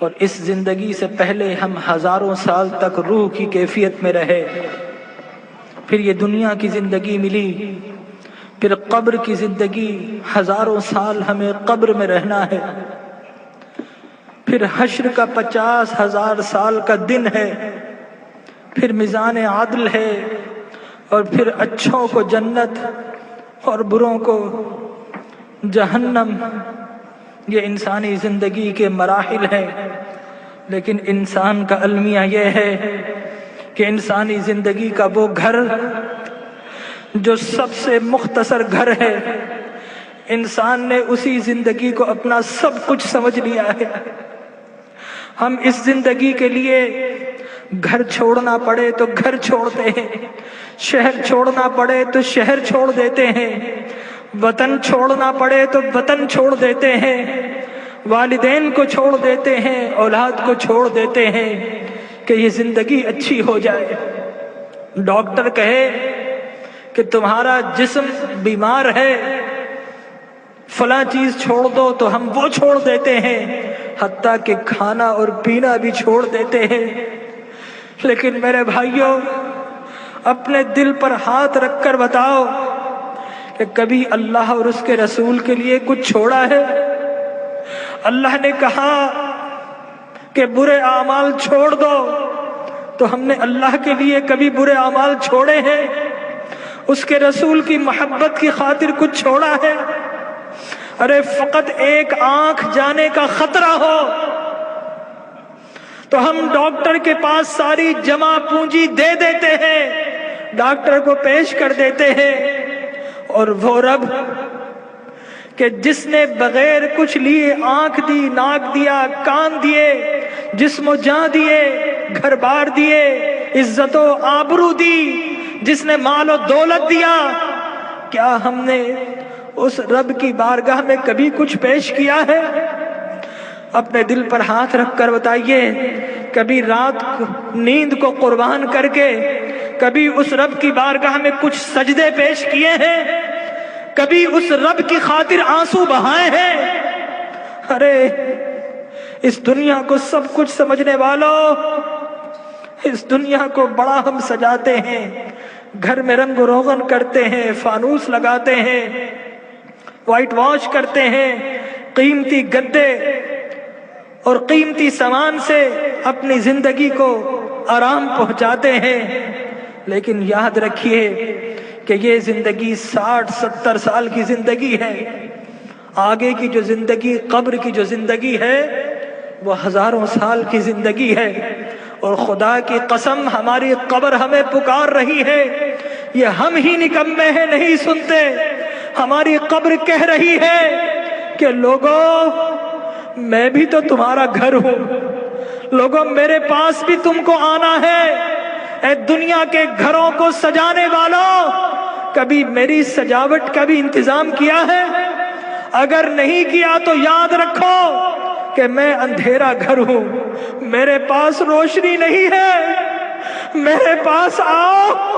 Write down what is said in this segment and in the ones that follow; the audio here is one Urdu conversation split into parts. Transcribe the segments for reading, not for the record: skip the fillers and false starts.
اور اس زندگی سے پہلے ہم ہزاروں سال تک روح کی کیفیت میں رہے، پھر یہ دنیا کی زندگی ملی، پھر قبر کی زندگی، ہزاروں سال ہمیں قبر میں رہنا ہے، پھر حشر کا 50,000 سال کا دن ہے، پھر میزان عدل ہے، اور پھر اچھوں کو جنت اور بروں کو جہنم۔ یہ انسانی زندگی کے مراحل ہیں، لیکن انسان کا المیہ یہ ہے کہ انسانی زندگی کا وہ گھر جو سب سے مختصر گھر ہے، انسان نے اسی زندگی کو اپنا سب کچھ سمجھ لیا ہے۔ ہم اس زندگی کے لیے گھر چھوڑنا پڑے تو گھر چھوڑتے ہیں، شہر چھوڑنا پڑے تو شہر چھوڑ دیتے ہیں، وطن چھوڑنا پڑے تو وطن چھوڑ دیتے ہیں، والدین کو چھوڑ دیتے ہیں، اولاد کو چھوڑ دیتے ہیں کہ یہ زندگی اچھی ہو جائے۔ ڈاکٹر کہے کہ تمہارا جسم بیمار ہے، فلاں چیز چھوڑ دو، تو ہم وہ چھوڑ دیتے ہیں، حتیٰ کہ کھانا اور پینا بھی چھوڑ دیتے ہیں۔ لیکن میرے بھائیوں، اپنے دل پر ہاتھ رکھ کر بتاؤ کہ کبھی اللہ اور اس کے رسول کے لیے کچھ چھوڑا ہے؟ اللہ نے کہا کہ برے اعمال چھوڑ دو، تو ہم نے اللہ کے لیے کبھی برے اعمال چھوڑے ہیں؟ اس کے رسول کی محبت کی خاطر کچھ چھوڑا ہے؟ ارے فقط ایک آنکھ جانے کا خطرہ ہو تو ہم ڈاکٹر کے پاس ساری جمع پونجی دے دیتے ہیں، ڈاکٹر کو پیش کر دیتے ہیں، اور وہ رب کہ جس نے بغیر کچھ لیے آنکھ دی، ناک دیا، کان دیے، جسم و جان دیے، گھر بار دیے، عزت و آبرو دی، جس نے مال و دولت دیا، کیا ہم نے اس رب کی بارگاہ میں کبھی کچھ پیش کیا ہے؟ اپنے دل پر ہاتھ رکھ کر بتائیے، کبھی رات نیند کو قربان کر کے کبھی اس رب کی بارگاہ میں کچھ سجدے پیش کیے ہیں؟ کبھی اس رب کی خاطر آنسو بہائے ہیں؟ ارے اس دنیا کو سب کچھ سمجھنے والوں، اس دنیا کو بڑا ہم سجاتے ہیں، گھر میں رنگ و روغن کرتے ہیں، فانوس لگاتے ہیں، وائٹ واش کرتے ہیں، قیمتی گدے اور قیمتی سامان سے اپنی زندگی کو آرام پہنچاتے ہیں، لیکن یاد رکھیے کہ یہ زندگی 60-70 سال کی زندگی ہے، آگے کی جو زندگی، قبر کی جو زندگی ہے، وہ ہزاروں سال کی زندگی ہے۔ اور خدا کی قسم، ہماری قبر ہمیں پکار رہی ہے، یہ ہم ہی نکمے ہیں نہیں سنتے، ہماری قبر کہہ رہی ہے کہ لوگوں میں بھی تو تمہارا گھر ہوں، لوگوں میرے پاس بھی تم کو آنا ہے۔ اے دنیا کے گھروں کو سجانے والوں، کبھی میری سجاوٹ کا بھی انتظام کیا ہے؟ اگر نہیں کیا تو یاد رکھو کہ میں اندھیرا گھر ہوں، میرے پاس روشنی نہیں ہے، میرے پاس آؤ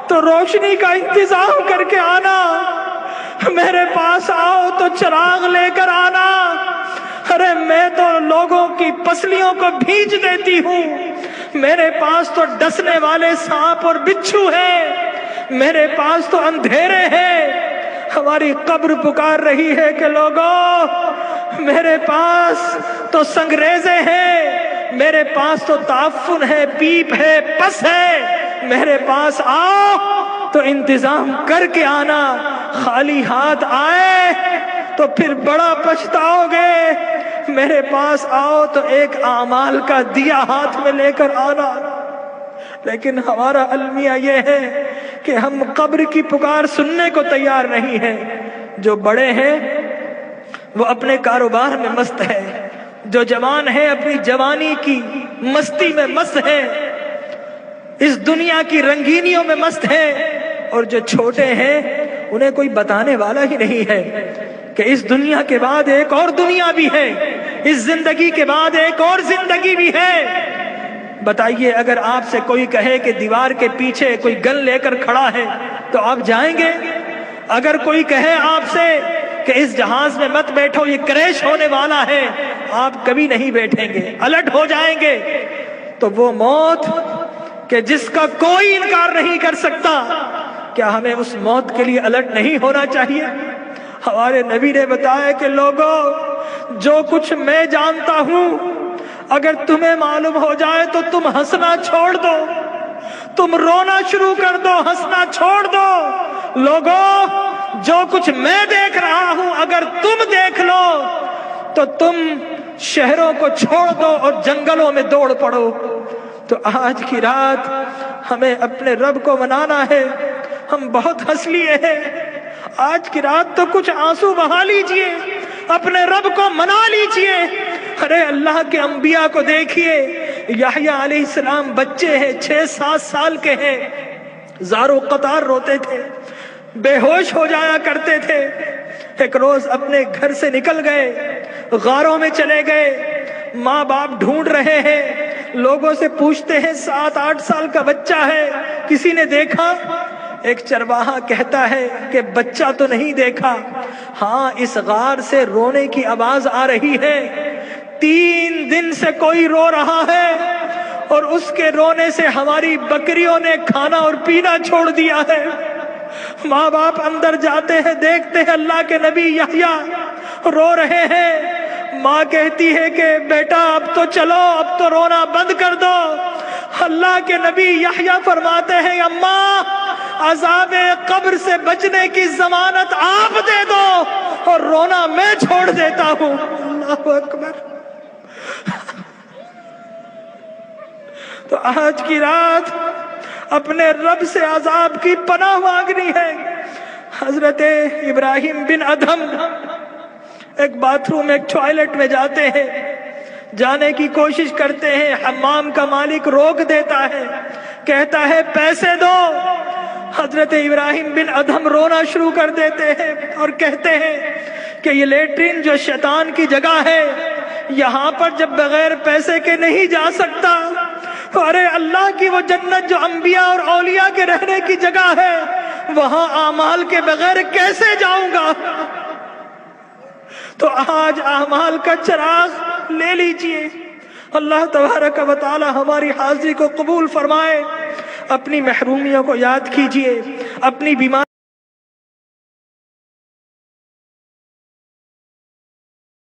تو روشنی کا انتظام کر کے آنا، میرے پاس آؤ تو چراغ لے کر آنا۔ ارے میں تو لوگوں کی پسلیوں کو بھیج دیتی ہوں، میرے پاس تو ڈسنے والے سانپ اور بچھو ہیں، میرے پاس تو اندھیرے ہیں۔ ہماری قبر پکار رہی ہے کہ لوگوں میرے پاس تو سنگریزے ہیں، میرے پاس تو تعفن ہے، پیپ ہے، پس ہے، میرے پاس آؤ تو انتظام کر کے آنا، خالی ہاتھ آئے تو پھر بڑا پچھتاؤ گے، میرے پاس آؤ تو ایک اعمال کا دیا ہاتھ میں لے کر آنا۔ لیکن ہمارا المیہ یہ ہے کہ ہم قبر کی پکار سننے کو تیار نہیں ہیں۔ جو بڑے ہیں وہ اپنے کاروبار میں مست ہے، جو جوان ہے اپنی جوانی کی مستی میں مست ہے، اس دنیا کی رنگینیوں میں مست ہے، اور جو چھوٹے ہیں انہیں کوئی بتانے والا ہی نہیں ہے کہ اس دنیا کے بعد ایک اور دنیا بھی ہے، اس زندگی کے بعد ایک اور زندگی بھی ہے۔ بتائیے، اگر آپ سے کوئی کہے کہ دیوار کے پیچھے کوئی گن لے کر کھڑا ہے تو آپ جائیں گے؟ اگر کوئی کہے آپ سے کہ اس جہاز میں مت بیٹھو، یہ کریش ہونے والا ہے، آپ کبھی نہیں بیٹھیں گے، الٹ ہو جائیں گے۔ تو وہ موت کہ جس کا کوئی انکار نہیں کر سکتا، کیا ہمیں اس موت کے لیے الٹ نہیں ہونا چاہیے؟ ہمارے نبی نے بتایا کہ لوگوں، جو کچھ میں جانتا ہوں اگر تمہیں معلوم ہو جائے تو تم ہنسنا چھوڑ دو، تم رونا شروع کر دو، ہنسنا چھوڑ دو۔ لوگوں، جو کچھ میں دیکھ رہا ہوں اگر تم دیکھ لو تو تم شہروں کو چھوڑ دو اور جنگلوں میں دوڑ پڑو۔ تو آج کی رات ہمیں اپنے رب کو منانا ہے۔ ہم بہت ہنس لیے ہیں، آج کی رات تو کچھ آنسو بہا لیجئے، اپنے رب کو منا لیجئے۔ ارے اللہ کے انبیاء کو دیکھیے، یحییٰ علیہ السلام بچے ہیں، 6-7 سال کے ہیں، زارو قطار روتے تھے، بے ہوش ہو جایا کرتے تھے۔ ایک روز اپنے گھر سے نکل گئے، غاروں میں چلے گئے، ماں باپ ڈھونڈ رہے ہیں، لوگوں سے پوچھتے ہیں 7-8 سال کا بچہ ہے، کسی نے دیکھا؟ ایک چرواہا کہتا ہے کہ بچہ تو نہیں دیکھا، ہاں اس غار سے رونے کی آواز آ رہی ہے، 3 دن سے کوئی رو رہا ہے اور اس کے رونے سے ہماری بکریوں نے کھانا اور پینا چھوڑ دیا ہے۔ ماں باپ اندر جاتے ہیں، دیکھتے ہیں اللہ کے نبی یحییٰ رو رہے ہیں۔ ماں کہتی ہے کہ بیٹا اب تو چلو، اب تو رونا بند کر دو۔ اللہ کے نبی یحییٰ فرماتے ہیں اماں، عذاب قبر سے بچنے کی ضمانت آپ دے دو اور رونا میں چھوڑ دیتا ہوں۔ اللہ اکبر۔ تو آج کی رات اپنے رب سے عذاب کی پناہ مانگنی ہے۔ حضرت ابراہیم بن ادھم ایک باتھ روم، ایک ٹوائلٹ میں جاتے ہیں، جانے کی کوشش کرتے ہیں، حمام کا مالک روک دیتا ہے، کہتا ہے پیسے دو۔ حضرت ابراہیم بن ادھم رونا شروع کر دیتے ہیں اور کہتے ہیں کہ یہ لیٹرین جو شیطان کی جگہ ہے، یہاں پر جب بغیر پیسے کے نہیں جا سکتا، ارے اللہ کی وہ جنت جو انبیاء اور اولیاء کے رہنے کی جگہ ہے، وہاں اعمال کے بغیر کیسے جاؤں گا؟ تو آج اعمال کا چراغ لے لیجئے۔ اللہ تبارک و تعالی ہماری حاضری کو قبول فرمائے۔ اپنی محرومیوں کو یاد کیجئے، اپنی بیماری